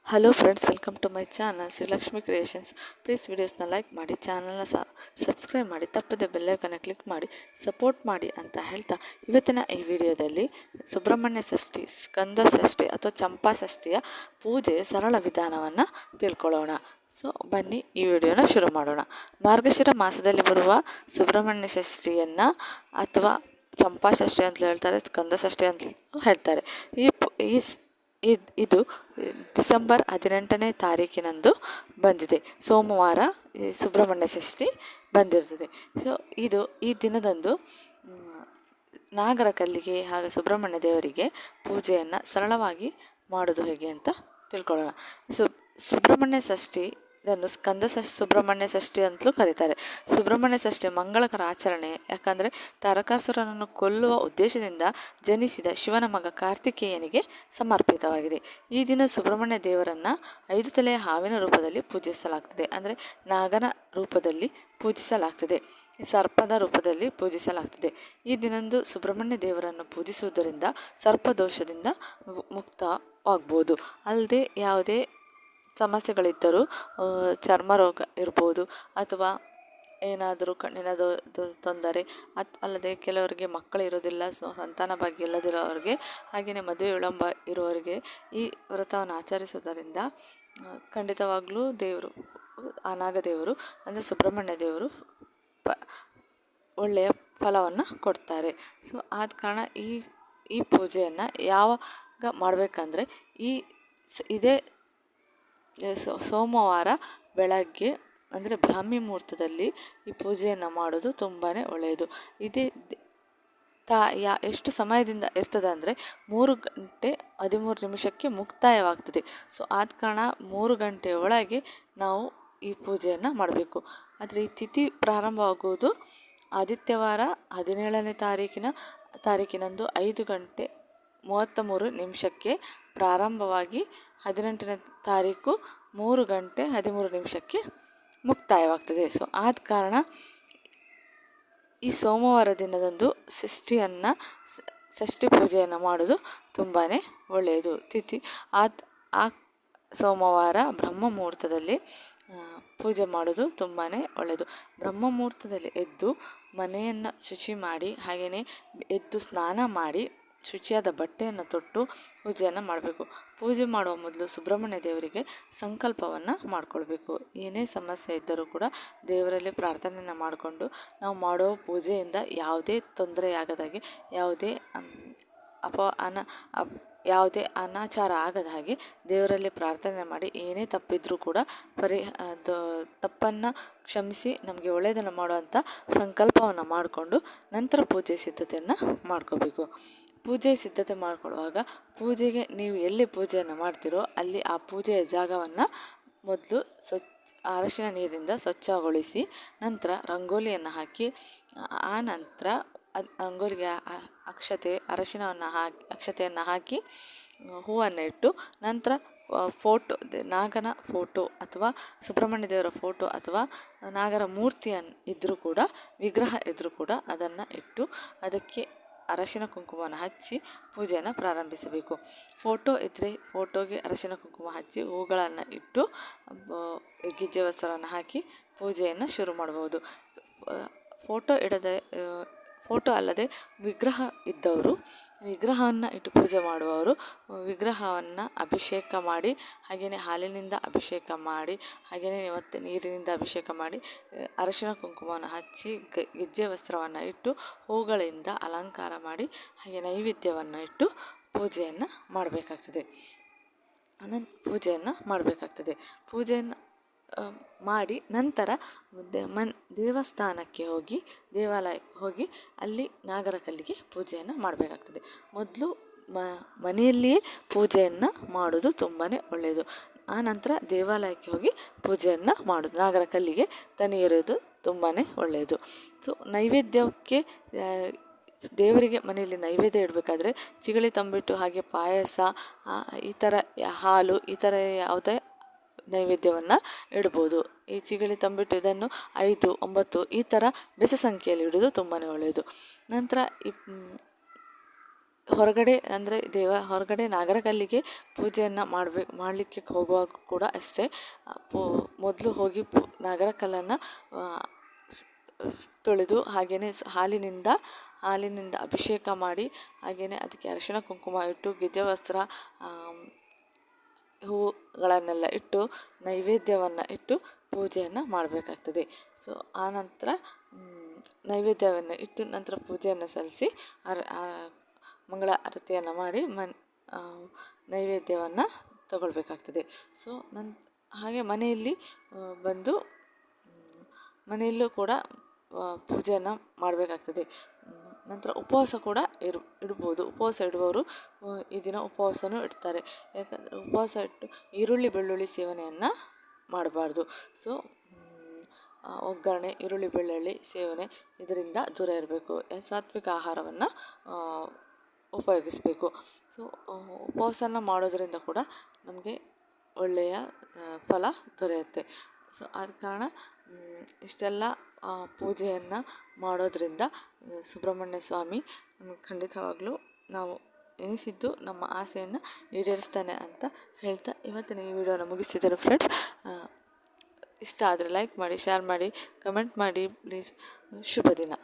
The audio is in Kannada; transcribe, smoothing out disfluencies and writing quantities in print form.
Hello friends, welcome to my channel Srilakshmi creations. Please ವಿಡಿಯೋಸ್ನ ಲೈಕ್ ಮಾಡಿ, ಚಾನಲ್ನ ಸಬ್ಸ್ಕ್ರೈಬ್ ಮಾಡಿ, ತಪ್ಪದೆ ಬೆಲ್ಲೈಕನ್ನ ಕ್ಲಿಕ್ ಮಾಡಿ ಸಪೋರ್ಟ್ ಮಾಡಿ ಅಂತ ಹೇಳ್ತಾ, ಇವತ್ತಿನ ಈ ವಿಡಿಯೋದಲ್ಲಿ ಸುಬ್ರಹ್ಮಣ್ಯ ಷಷ್ಠಿ, ಸ್ಕಂದ ಷಷ್ಠಿ ಅಥವಾ ಚಂಪಾ ಷಷ್ಠಿಯ ಪೂಜೆಯ ಸರಳ ವಿಧಾನವನ್ನು ತಿಳ್ಕೊಳ್ಳೋಣ. ಸೊ ಬನ್ನಿ ಈ ವಿಡಿಯೋನ ಶುರು ಮಾಡೋಣ. ಮಾರ್ಗಶಿರ ಮಾಸದಲ್ಲಿ ಬರುವ ಸುಬ್ರಹ್ಮಣ್ಯ ಷಷ್ಠಿಯನ್ನು ಅಥವಾ ಚಂಪಾ ಷಷ್ಠಿ ಅಂತ ಹೇಳ್ತಾರೆ, ಸ್ಕಂದ ಷಷ್ಠಿ ಅಂತ ಹೇಳ್ತಾರೆ. ಇದು ಡಿಸೆಂಬರ್ 18ನೇ ತಾರೀಕಿನಂದು ಬಂದಿದೆ. ಸೋಮವಾರ ಸುಬ್ರಹ್ಮಣ್ಯ ಷಷ್ಠಿ ಬಂದಿರ್ತದೆ. ಸೊ ಈ ದಿನದಂದು ನಾಗರ ಕಲ್ಲಿಗೆ ಹಾಗೂ ಸುಬ್ರಹ್ಮಣ್ಯ ದೇವರಿಗೆ ಪೂಜೆಯನ್ನು ಸರಳವಾಗಿ ಮಾಡೋದು ಹೇಗೆ ಅಂತ ತಿಳ್ಕೊಳ್ಳೋಣ. ಸುಬ್ರಹ್ಮಣ್ಯ ಷಷ್ಠಿ ಇದನ್ನು ಸುಬ್ರಹ್ಮಣ್ಯ ಷಷ್ಠಿ ಅಂತಲೂ ಕರೀತಾರೆ. ಸುಬ್ರಹ್ಮಣ್ಯ ಷಷ್ಠಿ ಮಂಗಳಕರ ಆಚರಣೆ. ಯಾಕಂದರೆ ತಾರಕಾಸುರನನ್ನು ಕೊಲ್ಲುವ ಉದ್ದೇಶದಿಂದ ಜನಿಸಿದ ಶಿವನ ಮಗ ಕಾರ್ತಿಕೇಯನಿಗೆ ಸಮರ್ಪಿತವಾಗಿದೆ. ಈ ದಿನ ಸುಬ್ರಹ್ಮಣ್ಯ ದೇವರನ್ನು 5 ತಲೆಯ ಹಾವಿನ ರೂಪದಲ್ಲಿ ಪೂಜಿಸಲಾಗ್ತದೆ. ಅಂದರೆ ನಾಗನ ರೂಪದಲ್ಲಿ ಪೂಜಿಸಲಾಗ್ತದೆ, ಸರ್ಪದ ರೂಪದಲ್ಲಿ ಪೂಜಿಸಲಾಗ್ತದೆ. ಈ ದಿನಂದು ಸುಬ್ರಹ್ಮಣ್ಯ ದೇವರನ್ನು ಪೂಜಿಸುವುದರಿಂದ ಸರ್ಪದೋಷದಿಂದ ಮುಕ್ತವಾಗ್ಬೋದು. ಅಲ್ಲದೆ ಯಾವುದೇ ಸಮಸ್ಯೆಗಳಿದ್ದರೂ, ಚರ್ಮ ರೋಗ ಇರ್ಬೋದು ಅಥವಾ ಏನಾದರೂ ಕಣ್ಣಿನ ತೊಂದರೆ, ಅಲ್ಲದೆ ಕೆಲವರಿಗೆ ಮಕ್ಕಳು ಇರೋದಿಲ್ಲ, ಸಂತಾನ ಭಾಗ್ಯ ಇಲ್ಲದಿರೋರಿಗೆ, ಹಾಗೆಯೇ ಮದುವೆ ವಿಳಂಬ ಇರುವವರಿಗೆ ಈ ವ್ರತವನ್ನು ಆಚರಿಸುವುದರಿಂದ ಖಂಡಿತವಾಗ್ಲೂ ಆ ನಾಗದೇವರು ಅಂದರೆ ಸುಬ್ರಹ್ಮಣ್ಯ ದೇವರು ಒಳ್ಳೆಯ ಫಲವನ್ನು ಕೊಡ್ತಾರೆ. ಸೊ ಆದ ಕಾರಣ ಈ ಪೂಜೆಯನ್ನು ಯಾವಾಗ ಮಾಡಬೇಕಂದ್ರೆ ಇದೇ ಸೋಮವಾರ ಬೆಳಗ್ಗೆ ಅಂದರೆ ಬ್ರಾಹ್ಮಿ ಮುಹೂರ್ತದಲ್ಲಿ ಈ ಪೂಜೆಯನ್ನು ಮಾಡೋದು ತುಂಬಾ ಒಳ್ಳೆಯದು. ಇದೇ ಎಷ್ಟು ಸಮಯದಿಂದ ಇರ್ತದೆ ಅಂದರೆ 3 ಗಂಟೆ 13 ನಿಮಿಷಕ್ಕೆ ಮುಕ್ತಾಯವಾಗ್ತದೆ. ಸೊ ಆದ ಕಾರಣ 3 ಗಂಟೆಯ ಒಳಗೆ ನಾವು ಈ ಪೂಜೆಯನ್ನು ಮಾಡಬೇಕು. ಆದರೆ ಈ ತಿಥಿ ಪ್ರಾರಂಭವಾಗುವುದು ಆದಿತ್ಯವಾರ 17ನೇ ತಾರೀಕಿನಂದು 5 ಗಂಟೆ 33 ನಿಮಿಷಕ್ಕೆ ಪ್ರಾರಂಭವಾಗಿ 18ನೇ ತಾರೀಕು 3 ಗಂಟೆ 13 ನಿಮಿಷಕ್ಕೆ ಮುಕ್ತಾಯವಾಗ್ತದೆ. ಸೊ ಆದ ಕಾರಣ ಈ ಸೋಮವಾರ ದಿನದಂದು ಷಷ್ಠಿ ಪೂಜೆಯನ್ನು ಮಾಡೋದು ತುಂಬಾ ಒಳ್ಳೆಯದು. ತಿಥಿ ಆ ಸೋಮವಾರ ಬ್ರಹ್ಮ ಮುಹೂರ್ತದಲ್ಲಿ ಪೂಜೆ ಮಾಡೋದು ತುಂಬಾ ಒಳ್ಳೆಯದು. ಬ್ರಹ್ಮ ಮುಹೂರ್ತದಲ್ಲಿ ಎದ್ದು ಮನೆಯನ್ನು ಶುಚಿ ಮಾಡಿ, ಹಾಗೆಯೇ ಎದ್ದು ಸ್ನಾನ ಮಾಡಿ ಶುಚಿಯಾದ ಬಟ್ಟೆಯನ್ನು ತೊಟ್ಟು ಪೂಜೆಯನ್ನು ಮಾಡಬೇಕು. ಪೂಜೆ ಮಾಡುವ ಮೊದಲು ಸುಬ್ರಹ್ಮಣ್ಯ ದೇವರಿಗೆ ಸಂಕಲ್ಪವನ್ನು ಮಾಡಿಕೊಳ್ಬೇಕು. ಏನೇ ಸಮಸ್ಯೆ ಇದ್ದರೂ ಕೂಡ ದೇವರಲ್ಲಿ ಪ್ರಾರ್ಥನೆಯನ್ನು ಮಾಡಿಕೊಂಡು ನಾವು ಮಾಡೋ ಪೂಜೆಯಿಂದ ಯಾವುದೇ ತೊಂದರೆಯಾಗದಾಗೆ, ಯಾವುದೇ ಅನಾಚಾರ ಆಗದ ಹಾಗೆ ದೇವರಲ್ಲಿ ಪ್ರಾರ್ಥನೆ ಮಾಡಿ, ಏನೇ ತಪ್ಪಿದ್ರೂ ಕೂಡ ತಪ್ಪನ್ನು ಕ್ಷಮಿಸಿ ನಮಗೆ ಒಳ್ಳೆಯದನ್ನು ಮಾಡುವಂಥ ಸಂಕಲ್ಪವನ್ನು ಮಾಡಿಕೊಂಡು ನಂತರ ಪೂಜೆ ಸಿದ್ಧತೆಯನ್ನು ಮಾಡ್ಕೋಬೇಕು. ಪೂಜೆ ಸಿದ್ಧತೆ ಮಾಡಿಕೊಳ್ಳುವಾಗ ಪೂಜೆಗೆ ನೀವು ಎಲ್ಲಿ ಪೂಜೆಯನ್ನು ಮಾಡ್ತೀರೋ ಅಲ್ಲಿ ಆ ಪೂಜೆಯ ಜಾಗವನ್ನು ಮೊದಲು ಅರಶಿನ ನೀರಿನಿಂದ ಸ್ವಚ್ಛಗೊಳಿಸಿ, ನಂತರ ರಂಗೋಲಿಯನ್ನು ಹಾಕಿ, ಆ ನಂತರ ರಂಗೋಲಿಗೆ ಅಕ್ಷತೆಯನ್ನು ಹಾಕಿ ಹೂವನ್ನು ಇಟ್ಟು, ನಂತರ ನಾಗನ ಫೋಟೋ ಅಥವಾ ಸುಬ್ರಹ್ಮಣ್ಯ ದೇವರ ಫೋಟೋ ಅಥವಾ ನಾಗರ ಮೂರ್ತಿಯನ್ನು ವಿಗ್ರಹ ಇದ್ದರೂ ಕೂಡ ಅದನ್ನು ಇಟ್ಟು ಅದಕ್ಕೆ ಅರಶಿನ ಕುಂಕುಮವನ್ನು ಹಚ್ಚಿ ಪೂಜೆಯನ್ನು ಪ್ರಾರಂಭಿಸಬೇಕು. ಫೋಟೋ ಇದ್ದರೆ ಫೋಟೋಗೆ ಅರಶಿನ ಕುಂಕುಮ ಹಚ್ಚಿ ಹೂಗಳನ್ನು ಇಟ್ಟು ಗೆಜ್ಜೆ ವಸ್ತ್ರವನ್ನು ಹಾಕಿ ಪೂಜೆಯನ್ನು ಶುರು ಮಾಡಬಹುದು. ಫೋಟೋ ಅಲ್ಲದೆ ವಿಗ್ರಹ ಇದ್ದವರು, ವಿಗ್ರಹವನ್ನು ಇಟ್ಟು ಪೂಜೆ ಮಾಡುವವರು ವಿಗ್ರಹವನ್ನು ಅಭಿಷೇಕ ಮಾಡಿ, ಹಾಗೆಯೇ ಹಾಲಿನಿಂದ ಅಭಿಷೇಕ ಮಾಡಿ, ಹಾಗೆಯೇ ಮತ್ತು ನೀರಿನಿಂದ ಅಭಿಷೇಕ ಮಾಡಿ, ಅರಶಿನ ಕುಂಕುಮವನ್ನು ಹಚ್ಚಿ ಗೆಜ್ಜೆ ವಸ್ತ್ರವನ್ನು ಇಟ್ಟು ಹೂಗಳಿಂದ ಅಲಂಕಾರ ಮಾಡಿ, ಹಾಗೆ ನೈವೇದ್ಯವನ್ನು ಇಟ್ಟು ಪೂಜೆಯನ್ನು ಮಾಡಬೇಕಾಗ್ತದೆ. ಪೂಜೆಯನ್ನು ಮಾಡಿ ನಂತರ ದೇವಸ್ಥಾನಕ್ಕೆ ದೇವಾಲಯಕ್ಕೆ ಹೋಗಿ ಅಲ್ಲಿ ನಾಗರ ಕಲ್ಲಿಗೆ ಪೂಜೆಯನ್ನು ಮಾಡಬೇಕಾಗ್ತದೆ. ಮೊದಲು ಮನೆಯಲ್ಲಿಯೇ ಪೂಜೆಯನ್ನು ಮಾಡೋದು ತುಂಬಾ ಒಳ್ಳೆಯದು. ಆ ನಂತರ ದೇವಾಲಯಕ್ಕೆ ಹೋಗಿ ಪೂಜೆಯನ್ನು ಮಾಡೋದು, ನಾಗರ ಕಲ್ಲಿಗೆ ತನಿ ಎರೆಯೋದು ತುಂಬಾ ಒಳ್ಳೆಯದು. ಸೊ ನೈವೇದ್ಯಕ್ಕೆ ದೇವರಿಗೆ ಮನೆಯಲ್ಲಿ ನೈವೇದ್ಯ ಇಡಬೇಕಾದ್ರೆ ಚಿಗಳಿ ತಂಬಿಟ್ಟು, ಹಾಗೆ ಪಾಯಸ, ಈ ಥರ ಹಾಲು, ಈ ಥರ ಯಾವುದೇ ನೈವೇದ್ಯವನ್ನು ಇಡ್ಬೋದು. ಈ ಚಿಗಳಿ ತಂಬಿಟ್ಟು ಇದನ್ನು 5, 9 ಈ ಥರ ಬೆಸ ಸಂಖ್ಯೆಯಲ್ಲಿ ಇಡೋದು ತುಂಬಾ ಒಳ್ಳೆಯದು. ನಂತರ ಹೊರಗಡೆ ಅಂದರೆ ಹೊರಗಡೆ ನಾಗರಕಲ್ಲಿಗೆ ಪೂಜೆಯನ್ನು ಮಾಡಲಿಕ್ಕೆ ಹೋಗುವಾಗ ಕೂಡ ಅಷ್ಟೇ, ಮೊದಲು ಹೋಗಿ ನಾಗರಕಲ್ಲನ್ನು ತೊಳೆದು ಹಾಗೆಯೇ ಹಾಲಿನಿಂದ ಅಭಿಷೇಕ ಮಾಡಿ, ಹಾಗೆಯೇ ಅದಕ್ಕೆ ಅರಿಶಿಣ ಕುಂಕುಮ ಇಟ್ಟು ಗೆಜ್ಜೆ ವಸ್ತ್ರ ಹೂವುಗಳನ್ನೆಲ್ಲ ಇಟ್ಟು ನೈವೇದ್ಯವನ್ನು ಇಟ್ಟು ಪೂಜೆಯನ್ನು ಮಾಡಬೇಕಾಗ್ತದೆ. ಸೊ ಆನಂತರ ನೈವೇದ್ಯವನ್ನು ಇಟ್ಟು ನಂತರ ಪೂಜೆಯನ್ನು ಸಲ್ಲಿಸಿ ಮಂಗಳ ಆರತಿಯನ್ನು ಮಾಡಿ ನೈವೇದ್ಯವನ್ನು ತಗೊಳ್ಬೇಕಾಗ್ತದೆ. ಸೊ ಹಾಗೆ ಬಂದು ಮನೆಯಲ್ಲೂ ಕೂಡ ಪೂಜೆಯನ್ನು ಮಾಡಬೇಕಾಗ್ತದೆ. ನಂತರ ಉಪವಾಸ ಕೂಡ ಇಡ್ಬೋದು. ಉಪವಾಸ ಇಡುವವರು ಈ ದಿನ ಉಪವಾಸನೂ ಇಡ್ತಾರೆ. ಯಾಕಂದರೆ ಉಪವಾಸ ಇಟ್ಟು ಈರುಳ್ಳಿ ಬೆಳ್ಳುಳ್ಳಿ ಸೇವನೆಯನ್ನು ಮಾಡಬಾರ್ದು. ಸೊ ಒಗ್ಗರಣೆ, ಈರುಳ್ಳಿ ಬೆಳ್ಳುಳ್ಳಿ ಸೇವನೆ ಇದರಿಂದ ದೂರ ಇರಬೇಕು. ಸಾತ್ವಿಕ ಆಹಾರವನ್ನು ಉಪಯೋಗಿಸಬೇಕು. ಸೊ ಉಪವಾಸನ ಮಾಡೋದರಿಂದ ಕೂಡ ನಮಗೆ ಒಳ್ಳೆಯ ಫಲ ದೊರೆಯುತ್ತೆ. ಸೊ ಆದ ಕಾರಣ ಇಷ್ಟೆಲ್ಲ ಪೂಜೆಯನ್ನು ಮಾಡೋದರಿಂದ ಸುಬ್ರಹ್ಮಣ್ಯ ಸ್ವಾಮಿ ನಮಗೆ ಖಂಡಿತವಾಗ್ಲೂ ನಾವು ಎನಿಸಿದ್ದು ನಮ್ಮ ಆಸೆಯನ್ನು ಈಡೇರಿಸ್ತಾನೆ ಅಂತ ಹೇಳ್ತಾ ಇವತ್ತಿನ ಈ ವಿಡಿಯೋನ ಮುಗಿಸಿದ್ದೇನೆ ಫ್ರೆಂಡ್ಸ್. ಇಷ್ಟ ಆದರೆ ಲೈಕ್ ಮಾಡಿ, ಶೇರ್ ಮಾಡಿ, ಕಮೆಂಟ್ ಮಾಡಿ ಪ್ಲೀಸ್. ಶುಭ ದಿನ.